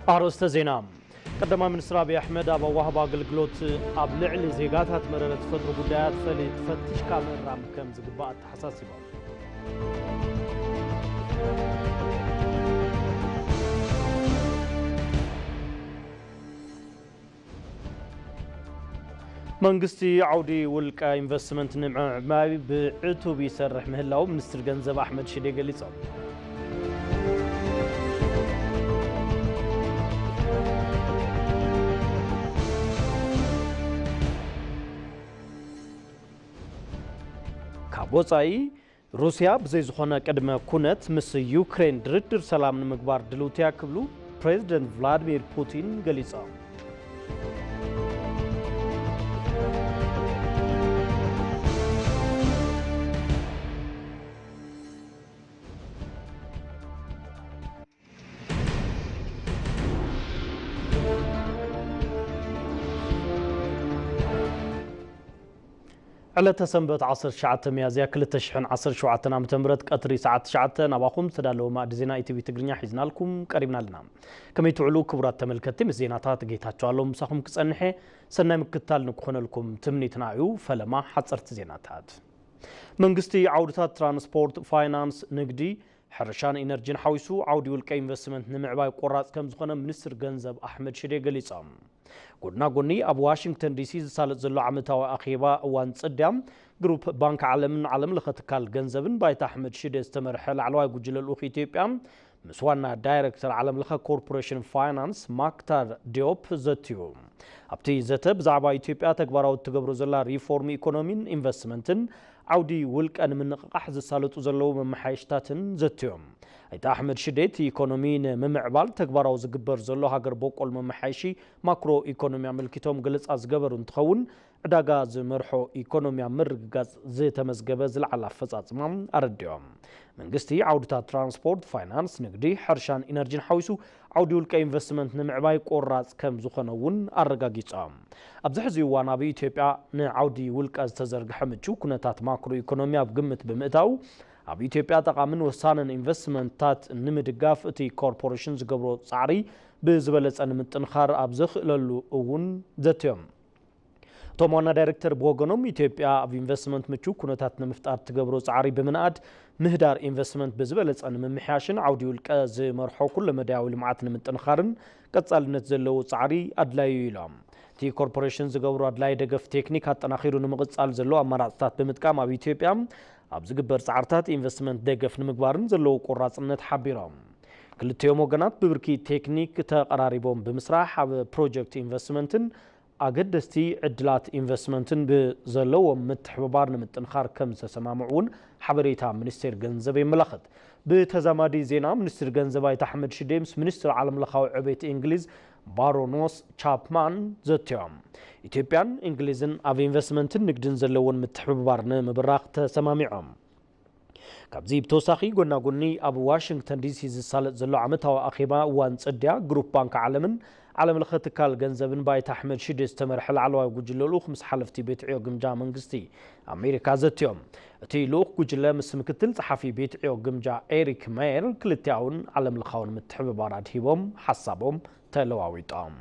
أرسط زينام قدم منستر أبي أحمد أبو وهب أقلقلوت أبلع لزيقاتها تمررت فترة بدايات فلي تفتش كاميرا مكان زقبات حساسي باب منقستي عودي والكا انفستمنت نمعماي بعتو بيسرح مهلاو منستر جنزب أحمد شدي قال لي صار كابوتاي روسيا بزي زخونا قدمه كونت مس يوكرين دردر سلام نمغبار دلوتيا كبلو بريزيدنت فلاديمير بوتين غليصا على تسنبت عصر شعات ميازيا كل تشحن عصر شعاتنا متمرت قطري ساعات شعاتنا نباقوم تدالو ما دزينا اي تي في تقرنيا حيزنا لكم قريبنا لنا كما يتعلو كبرات تملكتي مزيناتات قيتاتشو اللهم مساخم كصنحي سناي مكتال نكون لكم تمنيتنايو فلما حصرت زيناتات منغستي عودتات ترانسبورت فاينانس نقدي حرشان انرجين حويسو عودي والكا انفستمنت نمعباي قراص كم زخونه منستر جنزب احمد شدي غليصام قلنا قلني أبو واشنطن دي سي سالت زلو عمتاو أخيبا وان صدام جروب بانك عالم لختكال جنزبن بايت أحمد شدي استمرحل علواي قجل الأخ إثيوبيا مسوانا دايركتر عالم لخا كوربوريشن فاينانس ماكتار ديوب زتيو أبتي زتب زعبا إثيوبيا تكبراو تقبرو زلا ريفورم إيكونومين إنفستمنتن عودي ولك أن من قحز سالتو زلو من محايشتاتن زتيوم ايت احمد شديت ايكونومين ممعبال تكبراو زغبر زلو هاجر بوقول ممحايشي ماكرو ايكونومي ملكيتوم غلص ازغبر انتخون عداغا زمرحو ايكونومي مرغاز زي تمزغبه زلعلا فصاصمام ارديوم منغستي عودتا ترانسبورت فاينانس نقدي حرشان انرجين حويسو عوديول كا انفستمنت نمعباي قراص كم زخنون ارغاغيصام ابزحزي وانا بإثيوبيا نعودي ولقاز تزرغ حمچو كنتات ماكرو ايكونومي بقمت بمئتاو أبي إثيوبيا تقامن وسانن إنفستمنتات نمدقاف إتي كوربوريشنز قبرو صعري بزبلت أن متنخار أبزخ للو أون ذاتيوم تومونا دايركتر بوغنوم إثيوبيا أبي إنفستمنت متشو كونتات نمفتار تقبرو صعري بمناد مهدار إنفستمنت بزبلت أن ممحياشن عوديو الكاز مرحو كل مداوي لمعات نمتنخارن كتصال نتزلو صعري أدلايو يلام تي كوربوريشنز قبرو أدلاي دقف تكنيك حتى نخيرو نمغتصال زلو أماراتات بمتكام أبي إثيوبيا أبز جبر سعرتات إنفستمنت دقف نمقبارن زلو قراصنت حبيرام كلتيوم وقنات ببركي تكنيك تقراريبهم بمسراح أب بروجكت إنفستمنتن أقدستي عدلات إنفستمنتن بزلو متحببارن متنخار كم سسمامعون حبريتا منستر جنزبي ملخد بتزامادي زينا منستر جنزبي تحمد شديمس منستر عالم لخاو عبيت إنجليز بارونوس تشابمان زتيوم إثيوبيان إنجليزن أف إنفستمنتن نقدن زلون متحببارن مبراق تسمامعهم كابزي بتوساخي قلنا قلني أبو واشنطن دي سي زسالت زلو عمتها وأخيبا وان صديا جروب بانك عالم الختكال جنزبن بايت أحمد شدي استمرحل على وجللوخ مس حلفتي بيت عيو قمجا منقستي أمريكا زتيوم تي لوخ قجلا مس مكتل صحفي بيت عيو قمجا إيريك ماير كلتاون عالم الخاون متحببارات هيبهم حسابهم تلواويتام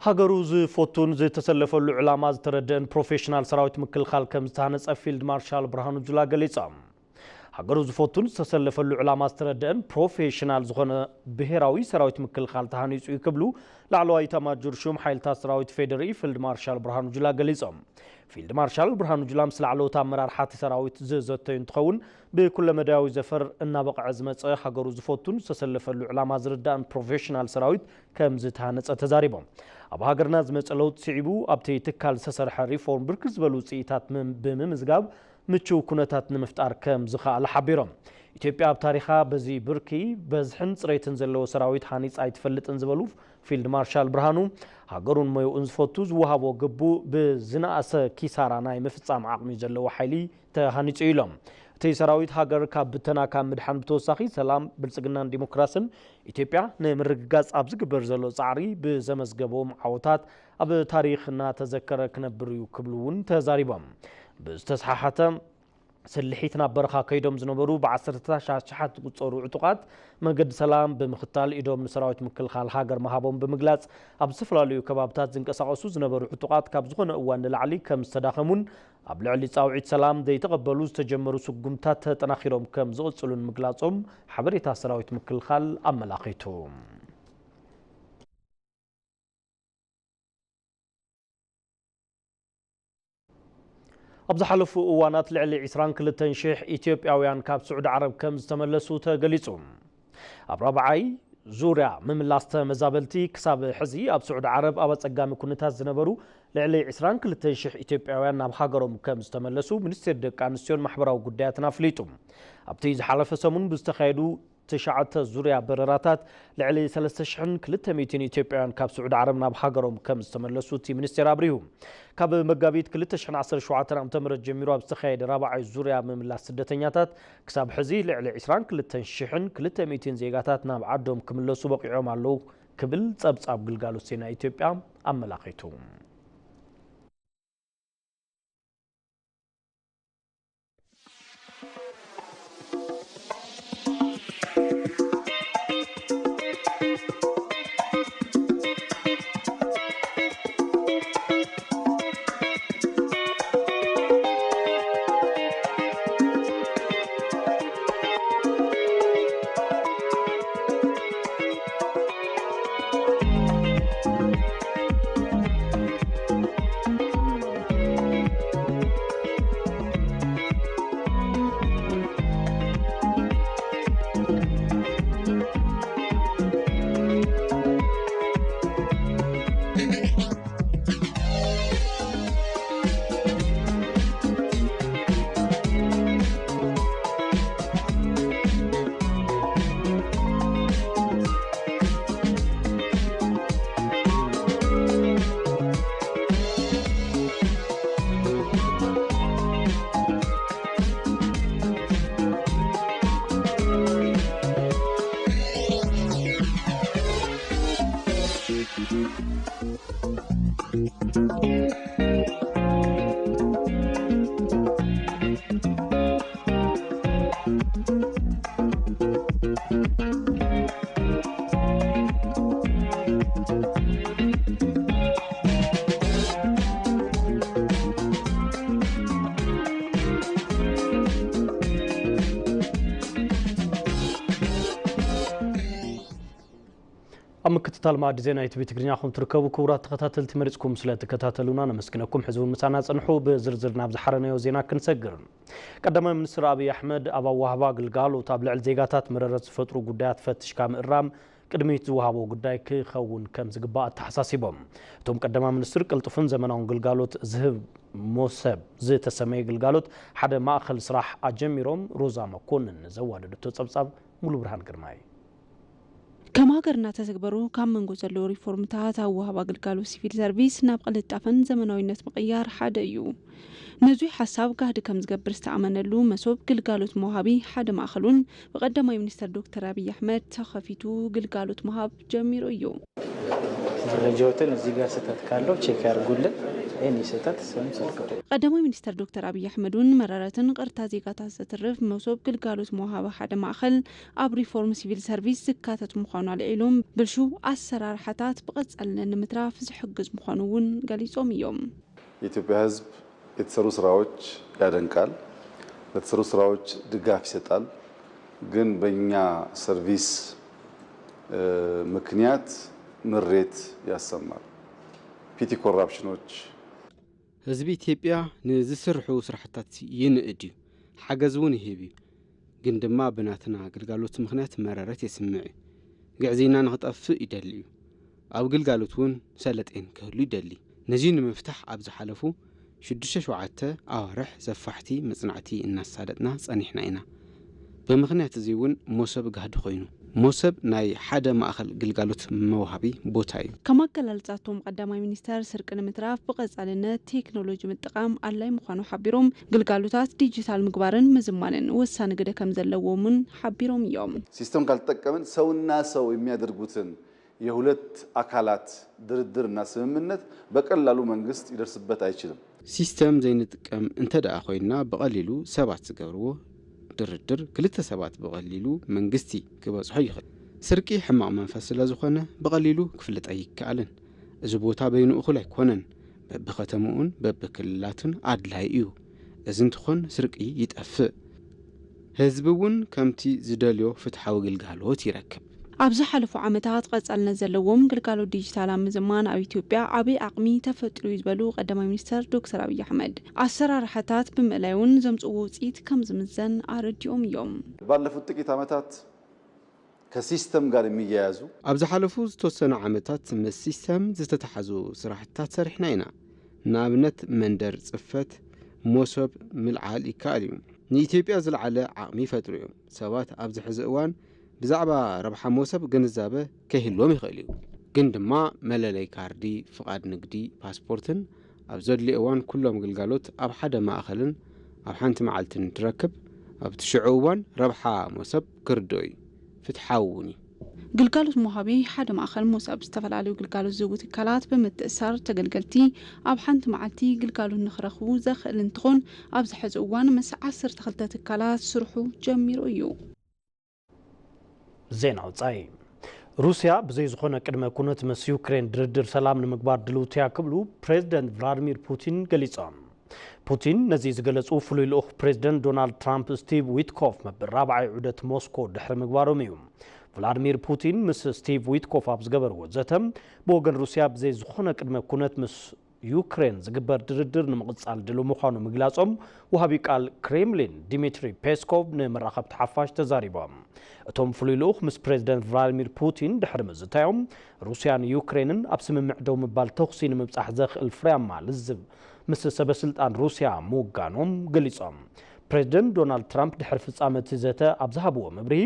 هاجروز فوتون زي تسلفوا العلامات تردن بروفيشنال سراويت مكل خال كم تهانس فيلد مارشال برهانو جلا قليصام هاجروز فوتون تسلفوا العلامات تردن بروفيشنال زغنا بهراوي سراويت مكل خال تهانيس يكبلو لعلواي تماجر شوم حيلتا سراويت فيدري فيلد مارشال برهانو جلا قليصام فيلد مارشال برهانو جلا مسل علو تامرار حاتي سراويت زوتين تخون بكل مداوي زفر النابق عزمت هاجروز فوتون تسلفوا العلامات زردان بروفيشنال سراويت كم زتهانس تزاريبهم أب هاجرنا زمت لوت سعيبو أبتي تكال سسرح ريفورم بركز بلوت سيتات بممزجاب متشو كنتات نمفتار كم زخاء الحبيرم ኢትዮጵያ ኣብ ታሪኻ በዚ ብርኪ በዝሕን ጽሬትን ዘለዎ ሰራዊት ሃኒጽ ኣይትፈልጥን ዝበሉ ፊልድ ማርሻል ብርሃኑ ሃገሩን ሞዩኡን ዝፈቱ ዝወሃቦ ግቡእ ብዝነኣሰ ኪሳራ ናይ ምፍጻም ዓቕሚ ዘለዎ ሓይሊ ተሃኒጹ ኢሎም እቲ ሰራዊት ሃገር ካብ ብተና ካብ ምድሓን ብተወሳኺ ሰላም ብልጽግናን ዲሞክራስን ኢትዮጵያ ንምርግጋጽ ኣብ ዝግበር ዘሎ ጻዕሪ ብዘመዝገቦም ዓወታት ኣብ ታሪኽ እናተዘከረ ክነብር እዩ ክብሉ እውን ተዛሪቦም ብዝተሰሓሓተ ስልሒት ናብ በረኻ ከይዶም ዝነበሩ ብ10,000 ዝቁጸሩ ዕጡቓት መንገዲ ሰላም ብምኽታል ኢዶም ንሰራዊት ምክልኻል ሃገር መሃቦም ብምግላጽ ኣብ ዝተፈላለዩ ከባብታት ዝንቀሳቐሱ ዝነበሩ ዕጡቓት ካብ ዝኾነ እዋን ንላዕሊ ከም ዝተዳኸሙን ኣብ ልዕሊ ጻውዒት ሰላም ዘይተቐበሉ ዝተጀመሩ ስጉምታት ተጠናኺሮም ከም ዝቕጽሉን ምግላጾም ሓበሬታ ሰራዊት ምክልኻል ኣመላኺቱ ኣብ ዝሓለፉ እዋናት ልዕሊ 22,000 ኢትዮጵያውያን ካብ ስዑድ ዓረብ ከም ዝተመለሱ ተገሊጹ ኣብ ራብዓይ ዙርያ ምምላስ ተመዛበልቲ ክሳብ ሕዚ ኣብ ስዑድ ዓረብ ኣብ ኣጸጋሚ ኩነታት ዝነበሩ ልዕሊ 22,000 ኢትዮጵያውያን ናብ ሃገሮም ከም ዝተመለሱ ሚኒስቴር ደቂ ኣንስትዮን ማሕበራዊ ጉዳያትን ኣፍሊጡ ኣብቲ ዝሓለፈ ሰሙን ብዝተኻየዱ 9 ዙርያ በረራታት ልዕሊ 3,200 ኢትዮጵያውያን ካብ ስዑድ ዓረብ ናብ ሃገሮም ከም ዝተመለሱ እቲ ሚኒስቴር አብሪሁ ካብ መጋቢት 2017 ዓ.ም ጀሚሩ ኣብ ዝተኻየደ ራብዓይ ዙርያ ምምላስ ስደተኛታት ክሳብ ሕዚ ልዕሊ 22,200 ዜጋታት ናብ ዓዶም ክምለሱ በቂዖም ኣለዉ ክብል ጸብጻብ ግልጋሎት ዜና ኢትዮጵያ ኣመላኺቱ ምክትታል ማዕድ ዜና ኢቲቪ ትግርኛኹም ትርከቡ ክቡራት ተኸታተልቲ መሪጽኩም ስለ ተከታተሉና ነመስግነኩም ሕዝቡን ምሳና ጽንሑ ብዝርዝር ናብ ዝሓረነዮ ዜና ክንሰግር ቀዳማይ ሚኒስትር አብይ አሕመድ ኣብ ኣዋህባ ግልጋሎት ኣብ ልዕሊ ዜጋታት መረረት ዝፈጥሩ ጉዳያት ፈትሽካ ምእራም ቅድሚት ዝወሃቦ ጉዳይ ክኸውን ከም ዝግባእ ተሓሳሲቦም እቶም ቀዳማይ ሚኒስትር ቅልጡፍን ዘመናውን ግልጋሎት ዝህብ ሞሰብ ዝተሰመየ ግልጋሎት ሓደ ማእኸል ስራሕ ኣጀሚሮም ሮዛ መኮንን ዘዋደደቶ ጸብጻብ ሙሉ ብርሃን ግርማይ كم هاجرنا تزجبرو كم من جزء له ريفورمتات أو هوا قلقالو سيفيل سيرفيس نبقى للتعفن زمنوينات مقيار حدا يو نزوي حساب كهد كم زجبر استعملنا له مسوب قلقالوت مهابي حدا ما خلون بقدم ما يمنستر دكتور أبي أحمد تخفيتو قلقالوت مهاب جميرو يو رجوتن الزيجا ستات كارلو تشيكار قولة إني ستات سوين سلكو قدم ما يمنستر دكتور أبي أحمدون مرارة قرطا زيجا سترف مسوب قلقالوت مهاب حدا ما خل أب ريفورم سيفيل سيرفيس زكاتة مخانو على العلوم بالشو أسرار حتات بقص ألنا نمتراف زحجز مخانوون قاليسوم يوم የኢትዮጵያ ህዝብ የተሰሩ ስራዎች ያደንቃል ለተሰሩ ስራዎች ድጋፍ ይሰጣል ግን በእኛ ሰርቪስ ምክንያት ምሬት ያሰማል ፒቲ ኮራፕሽኖች ህዝብ ኢትዮጵያ ንዝስርሑ ስራሕታት ይንእድ ሓገዝውን ይህብ ግን ድማ ብናትና ግልጋሎት ምክንያት መረረት ይስምዕ ግዕዚና ንኽጠፍእ ይደሊ ኣብ ግልጋሎትን ሰለጤን ክህሉ ይደሊ ነዚ ንምፍታሕ ኣብ ዝሓለፉ 6-7 ኣዋርሕ ዘፋሕቲ መጽናዕቲ እናሳለጥና ጸኒሕና ኢና ብምኽንያት እዚ እውን ሞሰብ ጋህዲ ኮይኑ ሞሰብ ናይ ሓደ ማእኸል ግልጋሎት መውሃቢ ቦታ እዩ ከም ኣገላልጻቶም ቀዳማይ ሚኒስተር ስርቂ ንምትራፍ ብቐጻልነት ቴክኖሎጂ ምጥቃም ኣድላይ ምዃኑ ሓቢሮም ግልጋሎታት ዲጂታል ምግባርን ምዝማንን ወሳኒ ግደ ከም ዘለዎምን ሓቢሮም እዮም ሲስተም ካልተጠቀምን ሰውና ሰው የሚያደርጉትን የሁለት አካላት ድርድርና ስምምነት በቀላሉ መንግስት ይደርስበት አይችልም ሲስተም ዘይንጥቀም እንተደኣ ኮይና በቀሊሉ ሰባት ዝገብርዎ ድርድር ክልተ ሰባት በቀሊሉ መንግስቲ ክበጽሖ ይኽእል ስርቂ ሕማቅ መንፈስ ስለዝኾነ በቀሊሉ ክፍለጥ ኣይከኣልን እዚ ቦታ በይኑ እኹል ኣይኮነን በብኸተማኡን በብክልላትን ኣድላይ እዩ እዚ እንትኾን ስርቂ ይጠፍእ ህዝቢ እውን ከምቲ ዝደልዮ ፍትሓዊ ግልጋሎት ይረክብ ኣብዚ ሓለፉ ዓመታት ቀጻልነት ዘለዎም ግልጋሎት ዲጂታል ምዝማን ኣብ ኢትዮጵያ ዓብይ ዓቕሚ ተፈጥሩ ዝበሉ ቀዳማይ ሚኒስተር ዶክተር አብይ አሕመድ ኣሰራርሓታት ብምእላዩን ዘምጽኡ ውጽኢት ከም ዝምዘን ኣረዲኦም እዮም ባለፉት ጥቂት ዓመታት ከሲስተም ጋር የሚያያዙ ኣብዚ ሓለፉ ዝተወሰኑ ዓመታት ምስ ሲስተም ዝተተሓዙ ስራሕትታት ሰሪሕና ኢና ንኣብነት መንደር ጽፈት ሞሰብ ምልዓል ይከኣል እዩ ንኢትዮጵያ ዝለዓለ ዓቕሚ ፈጥሩ እዮም ሰባት ኣብዚ ሕዚ እዋን ብዛዕባ ረብሓ ሞሰብ ግንዛበ ከይህልዎም ይኽእል እዩ ግን ድማ መለለይ ካርዲ ፍቃድ ንግዲ ፓስፖርትን ኣብ ዘድልዮ እዋን ኩሎም ግልጋሎት ኣብ ሓደ ማእኸልን ኣብ ሓንቲ መዓልትን ትረክብ ኣብ ትሽዑ እዋን ረብሓ ሞሰብ ክርድኦ እዩ ፍትሓውን እዩ ግልጋሎት መውሃቢ ሓደ ማእኸል ሞሰብ ዝተፈላለዩ ግልጋሎት ዝህቡ ትካላት ብምትእሳር ተገልገልቲ ኣብ ሓንቲ መዓልቲ ግልጋሎት ንኽረኽቡ ዘኽእል እንትኾን ኣብዚ ሕዚ እዋን ምስ 12 ትካላት ስርሑ ጀሚሩ እዩ ዜና ውጻኢ ሩስያ ብዘይ ዝኾነ ቅድመ ኩነት ምስ ዩክሬን ድርድር ሰላም ንምግባር ድልውትያ ክብሉ ፕሬዚደንት ቭላድሚር ፑቲን ገሊጾም ፑቲን ነዚ ዝገለጹ ፍሉይ ልኡኽ ፕሬዚደንት ዶናልድ ትራምፕ ስቲቭ ዊትኮፍ መበል ራብዓይ ዑደት ሞስኮ ድሕሪ ምግባሮም እዩ ቭላድሚር ፑቲን ምስ ስቲቭ ዊትኮፍ ኣብ ዝገበርዎ ዘተም ብወገን ሩስያ ብዘይ ዝኾነ ቅድመ ኩነት ምስ ዩክሬን ዝግበር ድርድር ንምቕጻል ድሉ ምዃኑ ምግላጾም ወሃቢ ቃል ክሬምሊን ዲሚትሪ ፔስኮቭ ንመራኸብቲ ሓፋሽ ተዛሪቦም እቶም ፍሉይ ልኡኽ ምስ ፕሬዚደንት ቭላድሚር ፑቲን ድሕሪ ምዝታዮም ሩስያን ዩክሬንን ኣብ ስምምዕ ደው ምባል ተኽሲ ንምብጻሕ ዘኽእል ፍርያማ ልዝብ ምስ ሰበስልጣን ሩስያ ምውጋኖም ገሊጾም ፕሬዚደንት ዶናልድ ትራምፕ ድሕሪ ፍጻመ እቲ ዘተ ኣብ ዝሃብዎ መብርሂ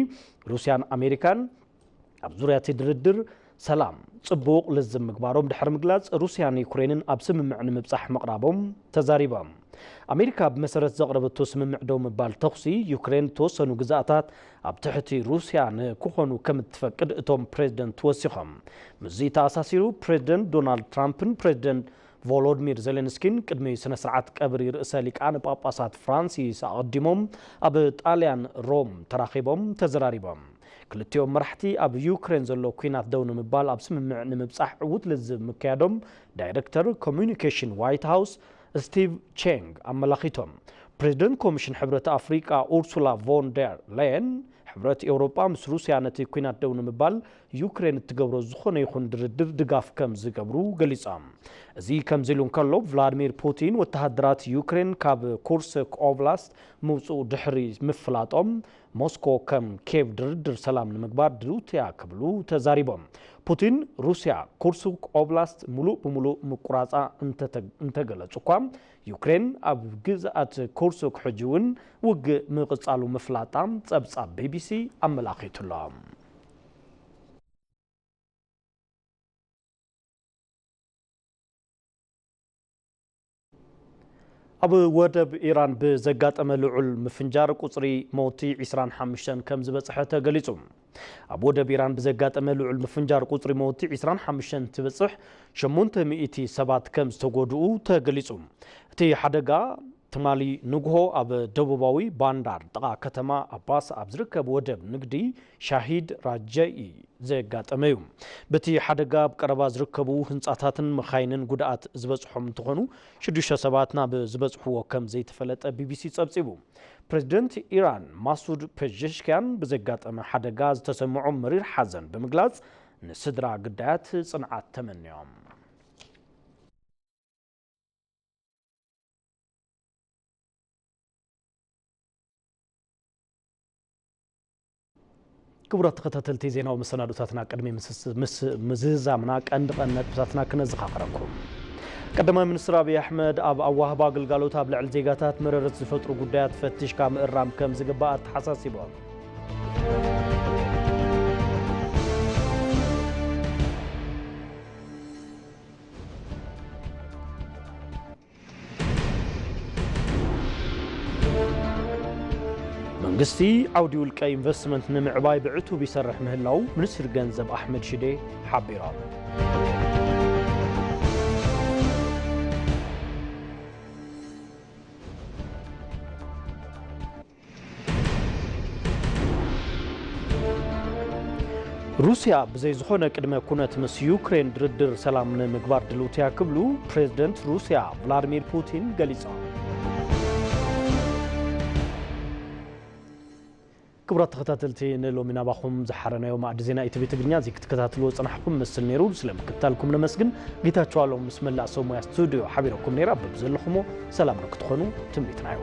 ሩስያን ኣሜሪካን ኣብ ዙርያ እቲ ድርድር ሰላም ጽቡቕ ልዝብ ምግባሮም ድሕሪ ምግላጽ ሩስያን ዩክሬንን ኣብ ስምምዕ ንምብጻሕ መቕራቦም ተዛሪቦም ኣሜሪካ ብመሰረት ዘቕረበቶ ስምምዕ ደው ምባል ተኽሲ ዩክሬን ተወሰኑ ግዛእታት ኣብ ትሕቲ ሩስያ ንክኾኑ ከም እትፈቅድ እቶም ፕሬዚደንት ተወሲኾም ምዚ ተኣሳሲሩ ፕሬዚደንት ዶናልድ ትራምፕን ፕሬዚደንት ቮሎዲሚር ዜሌንስኪን ቅድሚ ስነ ስርዓት ቀብሪ ርእሰ ሊቃነ ጳጳሳት ፍራንሲስ ኣቐዲሞም ኣብ ጣልያን ሮም ተራኺቦም ተዘራሪቦም ክልቲኦም መራሕቲ ኣብ ዩክሬን ዘሎ ኩናት ደው ንምባል ኣብ ስምምዕ ንምብጻሕ ዕዉት ልዝብ ምክያዶም ዳይሬክተር ኮሚኒኬሽን ዋይት ሃውስ ስቲቭ ቼንግ ኣመላኺቶም ፕሬዚደንት ኮሚሽን ሕብረት ኣፍሪቃ ኡርሱላ ቮን ደር ሌየን ሕብረት ኤውሮጳ ምስ ሩስያ ነቲ ኩናት ደው ንምባል ዩክሬን እትገብሮ ዝኾነ ይኹን ድርድር ድጋፍ ከም ዝገብሩ ገሊጾም እዚ ከምዚ ኢሉ እንከሎ ቭላድሚር ፑቲን ወተሃደራት ዩክሬን ካብ ኩርስክ ኦብላስት ምውፅኡ ድሕሪ ምፍላጦም ሞስኮ ከም ኬቭ ድርድር ሰላም ንምግባር ድልውትያ ክብሉ ተዛሪቦም ፑቲን ሩስያ ኩርስክ ኦብላስት ሙሉእ ብምሉእ ምቁራፃ እንተገለጹ እኳ ዩክሬን ኣብ ግዝኣት ኩርስክ ሕጂ እውን ውግእ ምቕጻሉ ምፍላጣ ጸብጻብ ቢቢሲ ኣመላኺቱሎም ኣብ ወደብ ኢራን ብዘጋጠመ ልዑል ምፍንጃር ቁጽሪ ሞቲ 25 ከም ዝበጽሐ ተገሊጹ ኣብ ወደብ ኢራን ብዘጋጠመ ልዑል ምፍንጃር ቁጽሪ ሞቲ 25 ትበጽሕ 800 ሰባት ከም ዝተጎድኡ ተገሊጹ እቲ ሓደጋ ትማሊ ንግሆ ኣብ ደቡባዊ ባንዳር ጥቓ ከተማ ኣባስ ኣብ ዝርከብ ወደብ ንግዲ ሻሂድ ራጃኢ ዘጋጠመ እዩ በቲ ሓደጋ ኣብ ቀረባ ዝርከቡ ህንጻታትን መኻይንን ጉድኣት ዝበጽሖም እንትኾኑ 6 ሰባት ናብ ዝበጽሕዎ ከም ዘይተፈለጠ ቢቢሲ ጸብጺቡ ፕሬዚደንት ኢራን ማሱድ ፔዜሽኪያን ብዘጋጠመ ሓደጋ ዝተሰምዖም መሪር ሓዘን ብምግላጽ ንስድራ ግዳያት ጽንዓት ተመንዮም ክቡራት ተኸታተልቲ ዜናዊ መሰናዶታትና ቅድሚ ምዝዛምና ቀንዲ ነጥብታትና ክነዘኻኽረኩም ቀዳማይ ሚኒስትር አብይ አሕመድ ኣብ ኣዋህባ ግልጋሎት ኣብ ልዕሊ ዜጋታት መረረት ዝፈጥሩ ጉዳያት ፈቲሽካ ምእራም ከም ዝግባእ ተሓሳሲቦም መንግስቲ ዓውዲ ውልቀ ኢንቨስትመንት ንምዕባይ ብዕቱ ቢሰርሕ ምህላው ሚኒስትር ገንዘብ አሕመድ ሽዴ ሓቢሮም ሩሲያ ብዘይ ዝኾነ ቅድመ ኩነት ምስ ዩክሬን ድርድር ሰላም ንምግባር ድልውትያ ክብሉ ፕሬዝደንት ሩሲያ ቭላድሚር ፑቲን ገሊጾም ክቡራት ተኸታተልቲ ንሎሚ ናባኹም ዝሓረናዮ ማዕድ ዜና ኢቲቪ ትግርኛ እዚ ክትከታተልዎ ጽናሕኩም ምስል ነይሩ ስለምክታልኩም ነመስግን ጌታቸው አሎም ምስ መላእ ሰው ሞያ ስቱዲዮ ሓቢረኩም ነይራ በብዘለኹሞ ሰላም ንክትኾኑ ትምኒትና እዩ